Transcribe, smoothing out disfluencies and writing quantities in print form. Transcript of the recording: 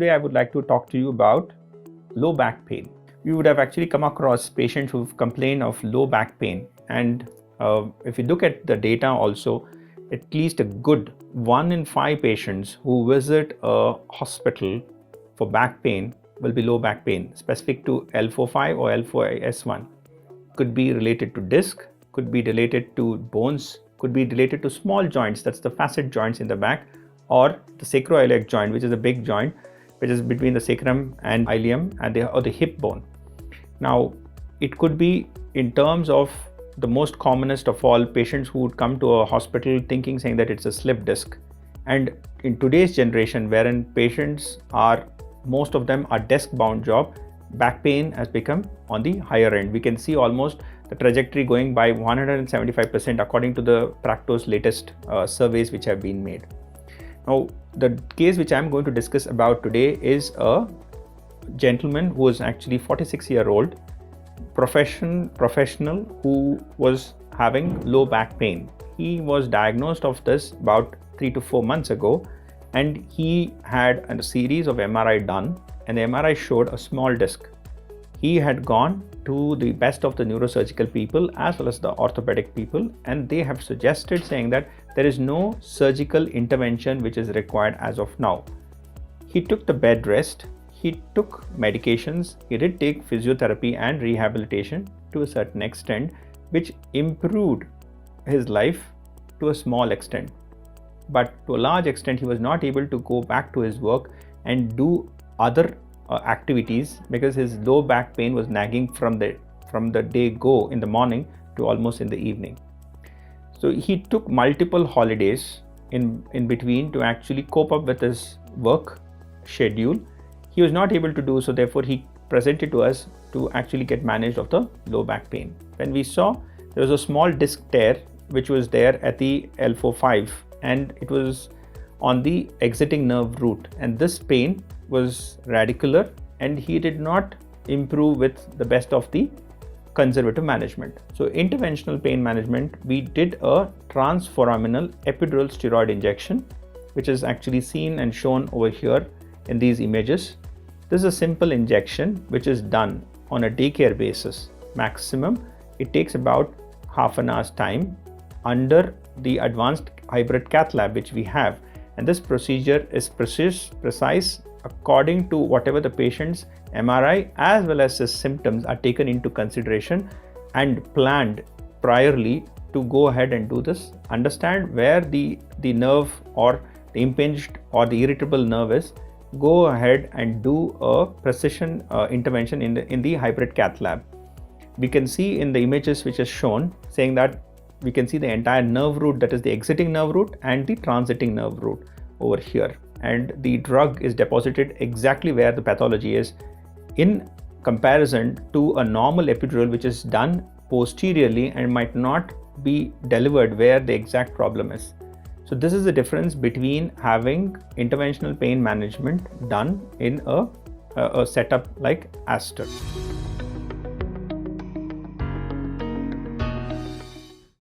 today I would like to talk to you about low back pain. You would have actually come across patients who've complained of low back pain, and if you look at the data also, at least a good 1 in 5 patients who visit a hospital for back pain will be low back pain specific to L4-5 or L4S1. Could be related to disc, could be related to bones, could be related to small joints, that's the facet joints in the back, or the sacroiliac joint, which is a big joint which is between the sacrum and ilium and the hip bone. Now, it could be in terms of the most commonest of all, patients who would come to a hospital saying that it's a slip disc. And in today's generation, wherein patients are, most of them are desk bound job, back pain has become on the higher end. We can see almost the trajectory going by 175% according to the Practo's latest surveys which have been made. Now, the case which I'm going to discuss about today is a gentleman who is actually 46-year-old professional who was having low back pain. He was diagnosed of this about 3 to 4 months ago, and he had a series of MRI done, and the MRI showed a small disc. He had gone to the best of the neurosurgical people as well as the orthopedic people, and they have suggested saying that there is no surgical intervention which is required as of now. He took the bed rest, he took medications, he did take physiotherapy and rehabilitation to a certain extent, which improved his life to a small extent. But to a large extent, he was not able to go back to his work and do other activities because his low back pain was nagging from the day go in the morning to almost in the evening. So he took multiple holidays in between to actually cope up with his work schedule. He was not able to do so, therefore he presented to us to actually get managed of the low back pain. When we saw, there was a small disc tear which was there at the L4-5, and it was on the exiting nerve root, and this pain was radicular and he did not improve with the best of the conservative management. So interventional pain management, we did a transforaminal epidural steroid injection, which is actually seen and shown over here in these images. This is a simple injection which is done on a daycare basis. Maximum, it takes about half an hour's time under the advanced hybrid cath lab which we have, and this procedure is precise according to whatever the patient's MRI as well as his symptoms are taken into consideration and planned priorly to go ahead and do this. Understand where the nerve or the impinged or the irritable nerve is, go ahead and do a precision intervention in the hybrid cath lab. We can see in the images which is shown saying that we can see the entire nerve root, that is the exiting nerve root and the transiting nerve root over here, and the drug is deposited exactly where the pathology is, in comparison to a normal epidural which is done posteriorly and might not be delivered where the exact problem is. So this is the difference between having interventional pain management done in a setup like Aster.